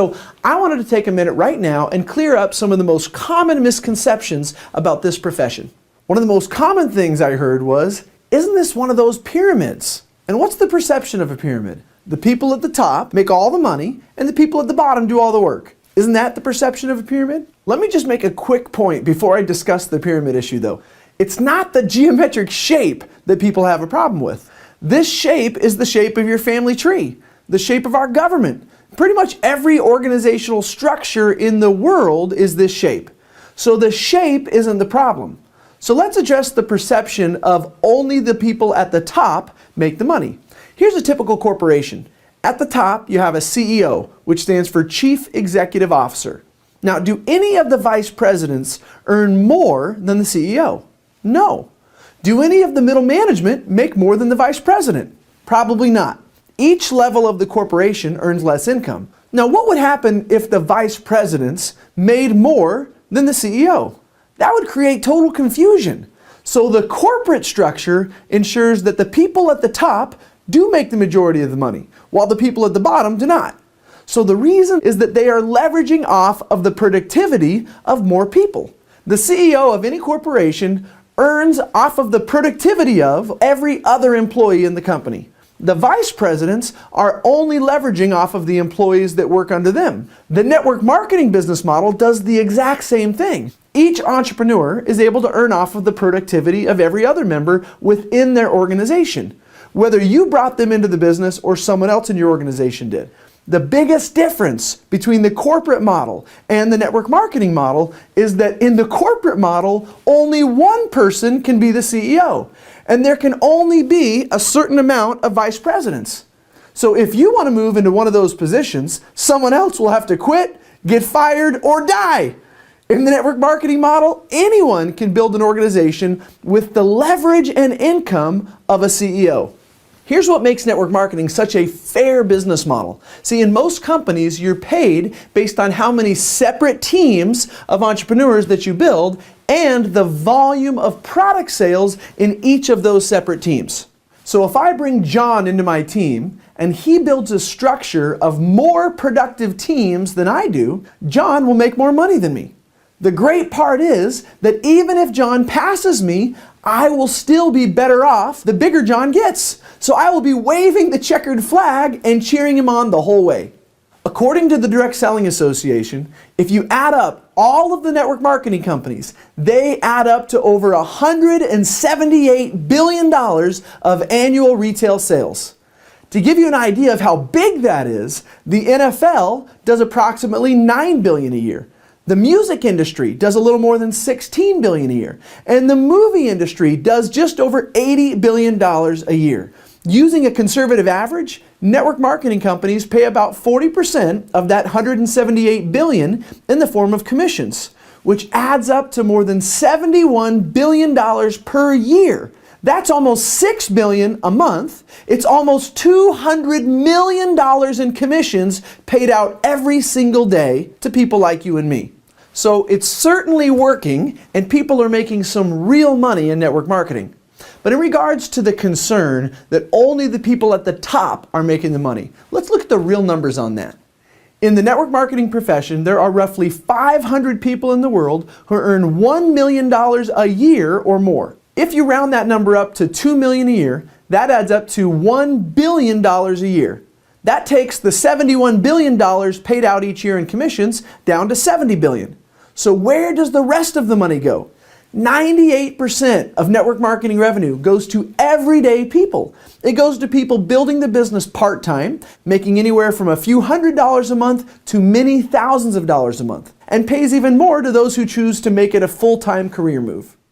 So I wanted to take a minute right now and clear up some of the most common misconceptions about this profession. One of the most common things I heard was, isn't this one of those pyramids? And what's the perception of a pyramid? The people at the top make all the money and the people at the bottom do all the work. Isn't that the perception of a pyramid? Let me just make a quick point before I discuss the pyramid issue though. It's not the geometric shape that people have a problem with. This shape is the shape of your family tree, the shape of our government. Pretty much every organizational structure in the world is this shape. So the shape isn't the problem. So let's address the perception of only the people at the top make the money. Here's a typical corporation. At the top, you have a CEO, which stands for Chief Executive Officer. Now, do any of the vice presidents earn more than the CEO? No. Do any of the middle management make more than the vice president? Probably not. Each level of the corporation earns less income. Now, what would happen if the vice presidents made more than the CEO? That would create total confusion. So the corporate structure ensures that the people at the top do make the majority of the money, while the people at the bottom do not. So the reason is that they are leveraging off of the productivity of more people. The CEO of any corporation earns off of the productivity of every other employee in the company. The vice presidents are only leveraging off of the employees that work under them. The network marketing business model does the exact same thing. Each entrepreneur is able to earn off of the productivity of every other member within their organization, whether you brought them into the business or someone else in your organization did. The biggest difference between the corporate model and the network marketing model is that in the corporate model, only one person can be the CEO, and there can only be a certain amount of vice presidents. So if you want to move into one of those positions, someone else will have to quit, get fired, or die. In the network marketing model, anyone can build an organization with the leverage and income of a CEO. Here's what makes network marketing such a fair business model. See, in most companies, you're paid based on how many separate teams of entrepreneurs that you build and the volume of product sales in each of those separate teams. So if I bring John into my team and he builds a structure of more productive teams than I do, John will make more money than me. The great part is that even if John passes me, I will still be better off the bigger John gets. So I will be waving the checkered flag and cheering him on the whole way. According to the Direct Selling Association, if you add up all of the network marketing companies, they add up to over $178 billion of annual retail sales. To give you an idea of how big that is, the NFL does approximately $9 billion a year. The music industry does a little more than $16 billion a year, and the movie industry does just over $80 billion a year. Using a conservative average, network marketing companies pay about 40% of that $178 billion in the form of commissions, which adds up to more than $71 billion per year. That's almost $6 billion a month. It's almost $200 million in commissions paid out every single day to people like you and me. So it's certainly working, and people are making some real money in network marketing. But in regards to the concern that only the people at the top are making the money, let's look at the real numbers on that. In the network marketing profession, there are roughly 500 people in the world who earn $1 million a year or more. If you round that number up to $2 million a year, that adds up to $1 billion a year. That takes the $71 billion paid out each year in commissions down to $70 billion. So where does the rest of the money go? 98% of network marketing revenue goes to everyday people. It goes to people building the business part-time, making anywhere from a few $100s a month to many thousands of dollars a month, and pays even more to those who choose to make it a full-time career move.